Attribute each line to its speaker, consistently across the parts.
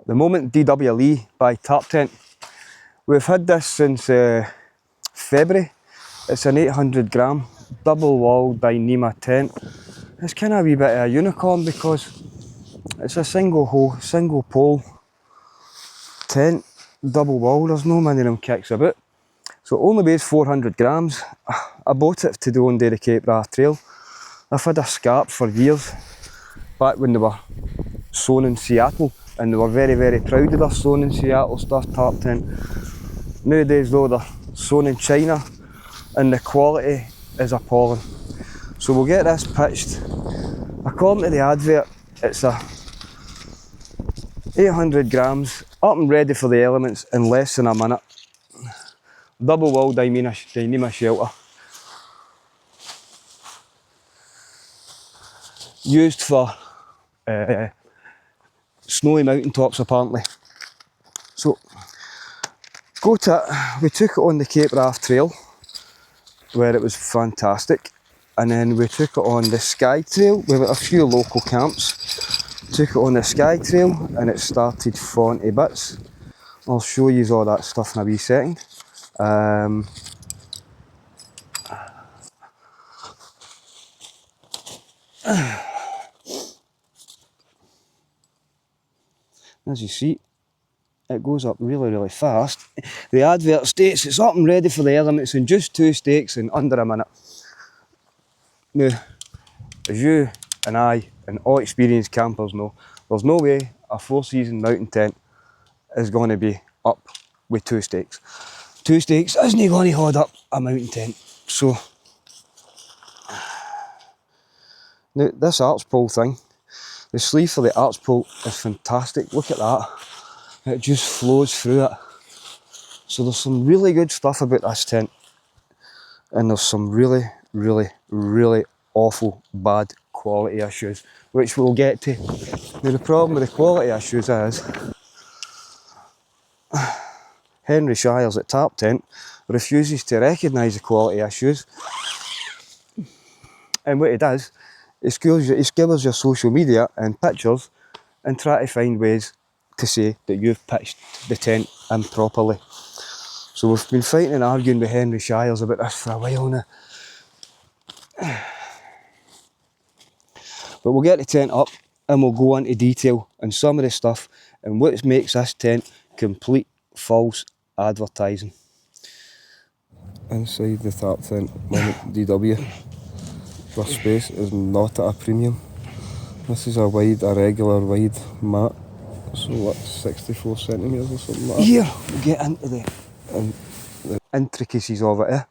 Speaker 1: The Moment DW Li by Tarptent. We've had this since February. It's an 800 gram double wall Dyneema tent. It's kind of a wee bit of a unicorn because it's a single pole tent, double wall. There's no many of them kicks about. So it only weighs 400 grams. I bought it to do on the Cape Wrath Trail. I've had a scarp for years, back when they were sewn in Seattle, and they were very, very proud of their sewn in Seattle stuff, Tarptent. Nowadays though, they're sewn in China, and the quality is appalling. So we'll get this pitched. According to the advert, it's a 800 grams, up and ready for the elements in less than a minute. Double wall Dyneema shelter. Used for snowy mountain tops apparently. So, we took it on the Cape Wrath Trail, where it was fantastic, and then we took it on the Sky Trail. We went a few local camps, took it on the Sky Trail, and it started falling to bits. I'll show you all that stuff in a wee second. As you see, it goes up really, really fast. The advert states it's up and ready for the elements in just 2 stakes in under a minute. Now, as you and I and all experienced campers know, there's no way a 4-season mountain tent is going to be up with 2 stakes. 2 stakes isn't going to hold up a mountain tent. So, now this arch pole thing, the sleeve for the arch pole is fantastic. Look at that. It just flows through it. So there's some really good stuff about this tent, and there's some really, really, really awful bad quality issues, which we'll get to. Now the problem with the quality issues is Henry Shires at Tarptent refuses to recognise the quality issues, and what he does, he skews your social media and pictures and try to find ways to say that you've pitched the tent improperly. So we've been fighting and arguing with Henry Shires about this for a while now. But we'll get the tent up and we'll go into detail on some of the stuff and what makes this tent complete false advertising. Inside the Tarptent Moment DW, this space is not at a premium. This is a regular wide mat. So what, 64 centimetres or something like that? Here, we'll get into the intricacies of it.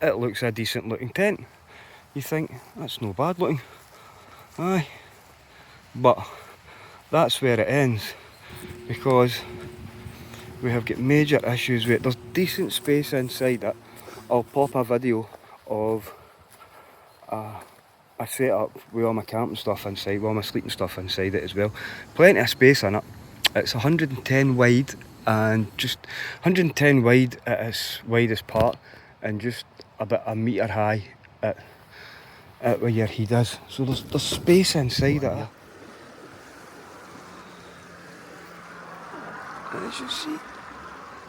Speaker 1: It looks a decent looking tent. You think, that's no bad looking. Aye. But that's where it ends, because we have got major issues with it. There's decent space inside it. I'll pop a video of I set up with all my camping stuff inside, with all my sleeping stuff inside it as well. Plenty of space in it. It's 110 wide, and just 110 wide at its widest part, and just about a metre high at where your heat is. So there's space inside it. And as you see,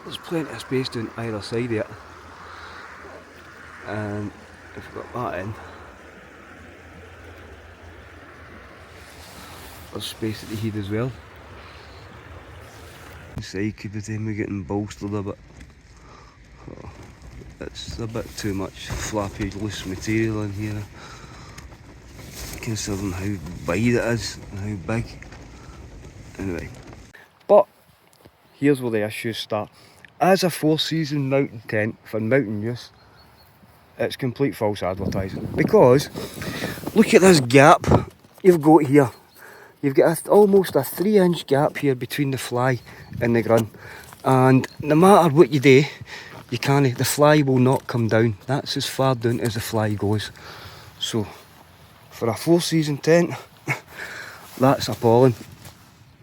Speaker 1: there's plenty of space down either side of it. And if we've got that in, there's space at the heat as well. Inside could be then we're getting bolstered a bit. Oh, it's a bit too much flappy loose material in here, considering how wide it is and how big. Anyway, but here's where the issues start. As a 4-season mountain tent for mountain use, it's complete false advertising, because look at this gap you've got here. You've got almost a 3-inch gap here between the fly and the grun, and no matter what you do, the fly will not come down. That's as far down as the fly goes. So for a 4-season tent, that's appalling.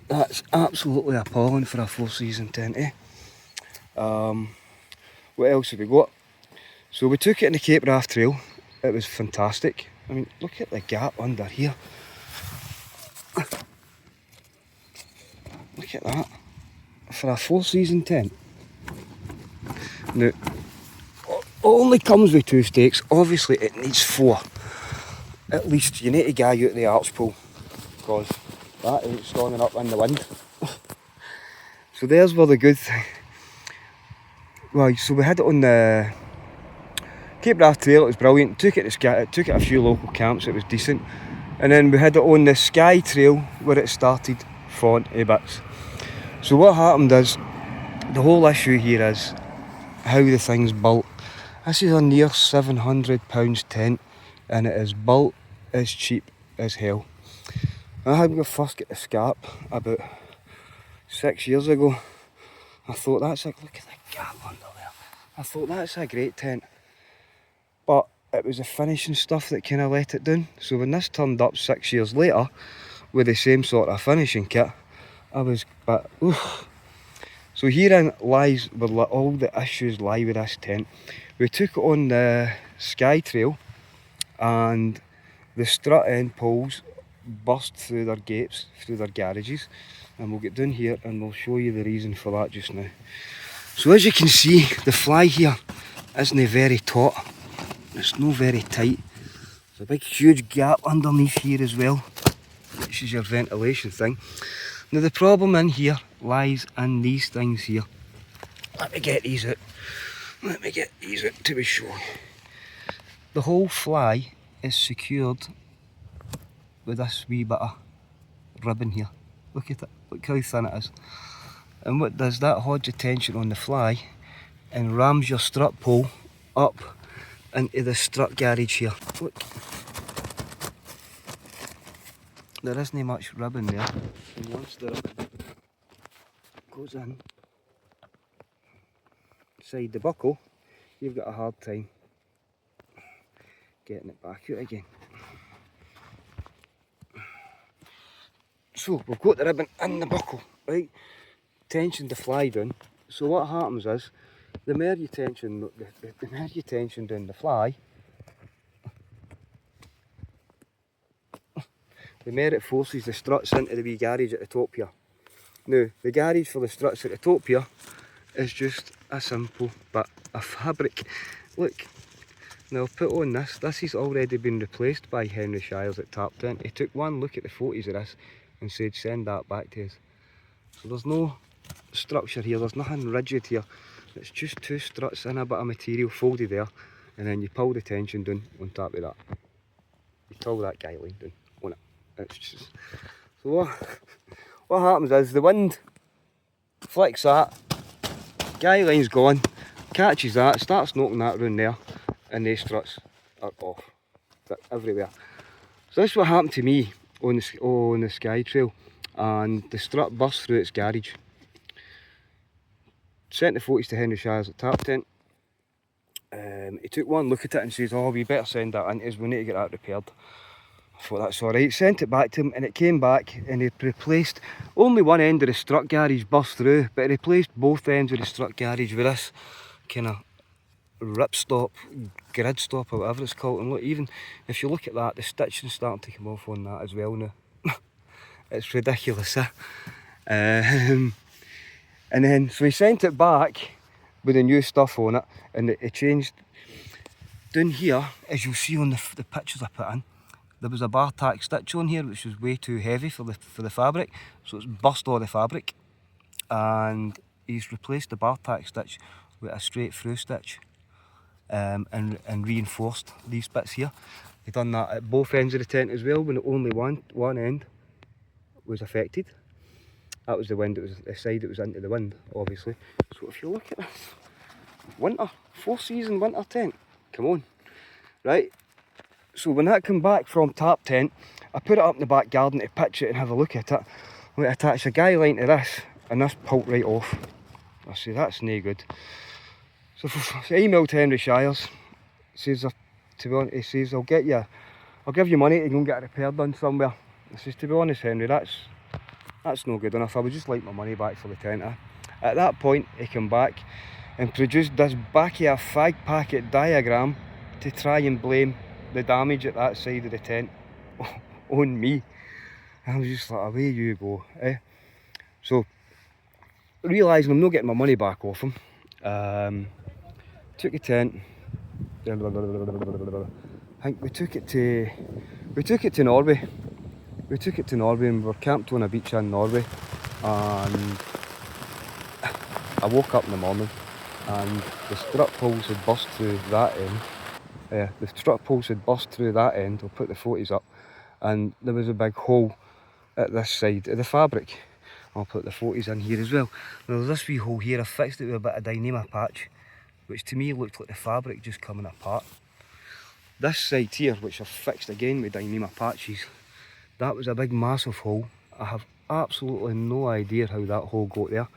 Speaker 1: That's absolutely appalling for a 4-season tent, eh? What else have we got? So we took it in the Cape Wrath Trail. It was fantastic. I mean, look at the gap under here. look at that. For a 4-season tent. Now, it only comes with 2 stakes. Obviously it needs 4. At least you need to guy out the arch pole, because that ain't standing up in the wind. So there's where the good thing. Right, so we had it on the Cape Wrath Trail. It was brilliant. Took it a few local camps. It was decent. And then we had it on the Skye Trail where it started falling to bits. So what happened is, the whole issue here is how the thing's built. This is a near £700 tent, and it is built as cheap as hell. I had my first get the scarp about 6 years ago. I thought, that's like, look at the gap under there. I thought, that's a great tent. But it was the finishing stuff that kind of let it down. So when this turned up 6 years later with the same sort of finishing kit, I was, but oof. So herein lies where all the issues lie with this tent. We took it on the Skye Trail, and the strut end poles burst through their gates, through their garages, and we'll get down here and we'll show you the reason for that just now. So as you can see, the fly here isn't very taut, it's not very tight. There's a big huge gap underneath here as well, which is your ventilation thing. Now the problem in here lies in these things here. Let me get these out. Let me get these out to be sure. The whole fly is secured with this wee bit of ribbon here. Look at it, look how thin it is. And what does that holds the tension on the fly and rams your strut pole up into the strut garage here. Look. There isn't much ribbon there, and once the ribbon goes in inside the buckle, you've got a hard time getting it back out again. So we've got the ribbon in the buckle, right? Tension the fly down. So what happens is, the more you tension, the more you tension down the fly, the more it forces the struts into the wee garage at the top here. Now, the garage for the struts at the top here is just a simple bit of fabric. Look, now I'll put on this. This has already been replaced by Henry Shires at Tarptent. He took one look at the photos of this and said, send that back to us. So there's no structure here, there's nothing rigid here. It's just 2 struts and a bit of material folded there, and then you pull the tension down on top of that. You pull that guy line down on it. It's just, so what happens is the wind flicks that, guy line's gone, catches that, starts knocking that round there, and the struts are off. They're everywhere. So this is what happened to me on the Skye Trail, and the strut burst through its garage. Sent the photos to Henry Shires at Tarptent. He took one look at it and says, oh, we better send that in, as we need to get that repaired. I thought, that's alright. Sent it back to him, and it came back, and he replaced only one end of the strut garage burst through, but he replaced both ends of the strut garage with this kind of ripstop, grid stop, or whatever it's called. And look, even if you look at that, the stitching's starting to come off on that as well now. It's ridiculous, and then, so he sent it back with the new stuff on it, and it changed. Down here, as you'll see on the pictures I put in, there was a bar tack stitch on here which was way too heavy for the fabric, so it's burst all the fabric, and he's replaced the bar tack stitch with a straight through stitch, and reinforced these bits here. He done that at both ends of the tent as well, when only one end was affected. That was the wind, it was the side that was into the wind, obviously. So if you look at this, winter, 4-season winter tent, come on, right? So when that came back from Tarptent, I put it up in the back garden to pitch it and have a look at it. We attached a guy line to this, and this pulled right off. I say, that's no good. So I emailed Henry Shires, says, to be honest, he says, I'll give you money to go and get a repair done somewhere. I says, to be honest, Henry, that's no good enough. I would just like my money back for the tent. At that point, he came back and produced this back of a fag packet diagram to try and blame the damage at that side of the tent on me. I was just like, away you go. So realising I'm not getting my money back off him, took the tent. I think we took it to Norway. We took it to Norway and we were camped on a beach in Norway, and I woke up in the morning and the strut poles had burst through that end. The strut poles had burst through that end. I'll put the 40s up, and there was a big hole at this side of the fabric. I'll put the 40s in here as well. Now there's this wee hole here. I fixed it with a bit of Dyneema patch, which to me looked like the fabric just coming apart. This side here, which I've fixed again with Dyneema patches, that was a big massive hole. I have absolutely no idea how that hole got there.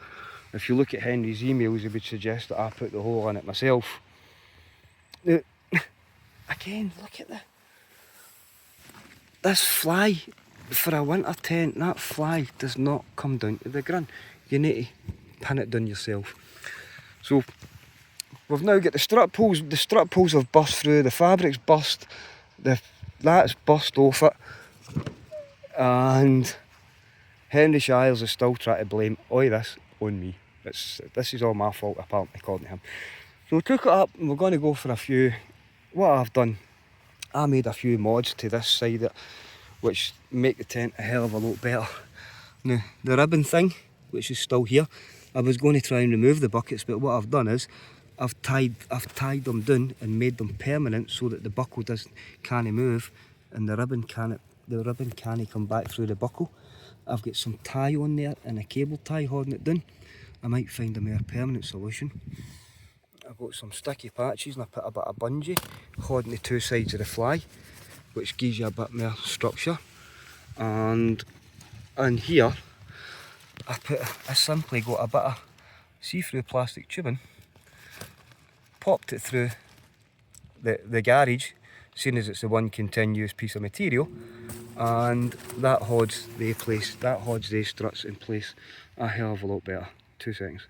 Speaker 1: If you look at Henry's emails, he would suggest that I put the hole in it myself. Now, again, look at this fly. For a winter tent, that fly does not come down to the ground. You need to pin it down yourself. So we've now got the strut poles. The strut poles have burst through, the fabric's burst, that's burst off it, and Henry Shires is still trying to blame all this on me. This is all my fault, apparently, according to him. So we took it up and we're going to go for a few. What I've done, I made a few mods to this side of it, which make the tent a hell of a lot better. Now, the ribbon thing, which is still here, I was going to try and remove the buckets, but what I've done is I've tied them down and made them permanent so that the buckle can't move and the ribbon can't come back through the buckle. I've got some tie on there and a cable tie holding it down. I might find a more permanent solution. I've got some sticky patches and I put a bit of bungee holding the two sides of the fly, which gives you a bit more structure. And in here, I simply got a bit of see-through plastic tubing, popped it through the garage, seeing as it's the one continuous piece of material, and that holds the struts in place a hell of a lot better. 2 seconds.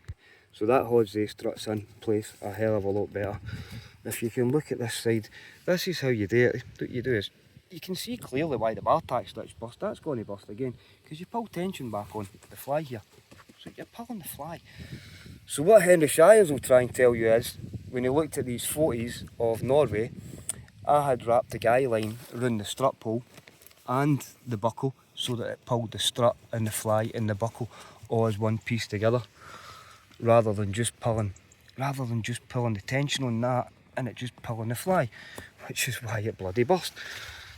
Speaker 1: So that holds the struts in place a hell of a lot better. If you can look at this side, this is how you do it. What you do is, you can see clearly why the bar tack stitch burst. That's going to burst again, because you pull tension back on the fly here. So you're pulling the fly. So what Henry Shires will try and tell you is, when he looked at these 40s of Norway, I had wrapped the guy line around the strut pole and the buckle so that it pulled the strut and the fly and the buckle all as one piece together, rather than just pulling the tension on that and it just pulling the fly, which is why it bloody burst.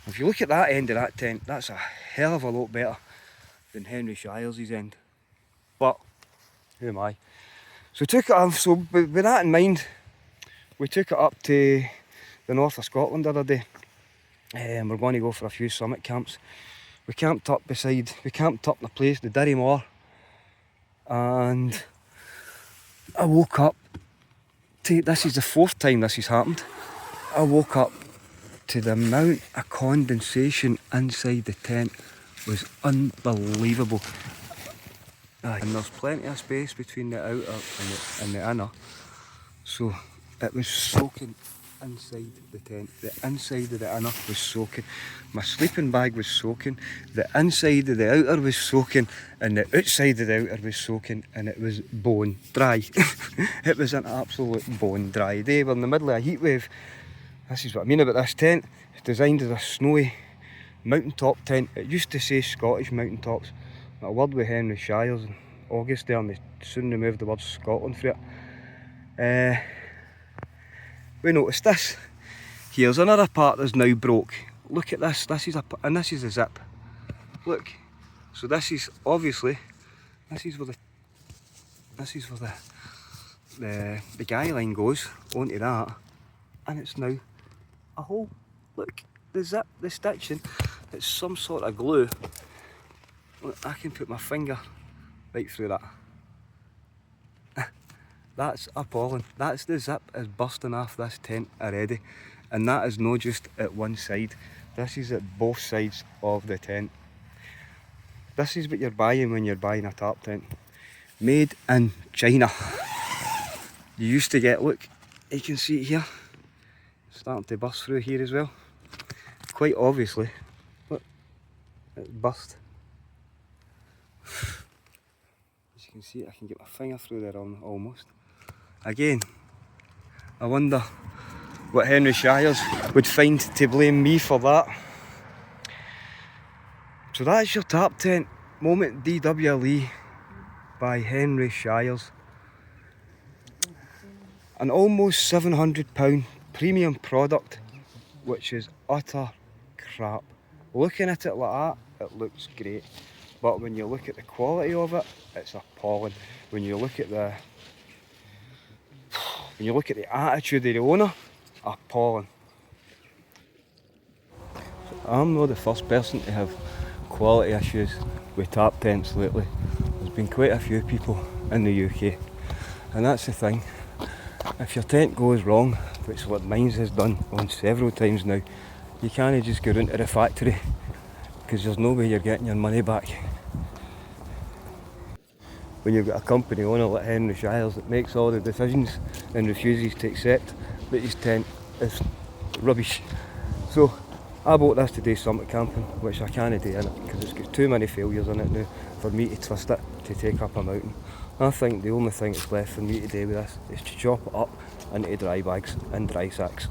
Speaker 1: If you look at that end of that tent, that's a hell of a lot better than Henry Shires' end. But who am I? So with that in mind, we took it up to the north of Scotland the other day, and we're going to go for a few summit camps. We camped up in a place, the Dirry Moor, and I woke up to, this is the 4th time this has happened, I woke up to the amount of condensation inside the tent was unbelievable. And there's plenty of space between the outer and the inner, so it was soaking inside the tent. The inside of the inner was soaking, my sleeping bag was soaking, the inside of the outer was soaking, and the outside of the outer was soaking, and it was bone dry. It was an absolute bone dry day. We're in the middle of a heat wave. This is what I mean about this tent. It's designed as a snowy mountaintop tent. It used to say Scottish mountaintops. A word with Henry Shires in August there, and they soon removed the word Scotland for it. We noticed this. Here's another part that's now broke. Look at this. This is a zip. Look. So this is obviously, this is where the guy line goes onto that, and it's now a hole. Look, the zip, the stitching, it's some sort of glue. Look, I can put my finger right through that. That's appalling. That's the zip is bursting off this tent already, and that is not just at one side. This is at both sides of the tent. This is what you're buying when you're buying a tarp tent. Made in China. You used to get, look, you can see it here, starting to burst through here as well. Quite obviously, look, it's burst. As you can see it, I can get my finger through there almost. Again, I wonder what Henry Shires would find to blame me for that. So that's your Tarptent Moment DW Li by Henry Shires. An almost £700 premium product, which is utter crap. Looking at it like that, it looks great, but when you look at the quality of it, it's appalling. When you look at the attitude of the owner, appalling. So I'm not the first person to have quality issues with Tarptents lately. There's been quite a few people in the UK, and that's the thing. If your tent goes wrong, which is what mine has done on several times now, you can't just go into the factory because there's no way you're getting your money back. When you've got a company owner like Henry Shires that makes all the decisions and refuses to accept that his tent is rubbish. So I bought this to do summit camping, which I can't do in it because it's got too many failures in it now for me to twist it to take up a mountain. I think the only thing that's left for me to do with this is to chop it up into dry bags and dry sacks.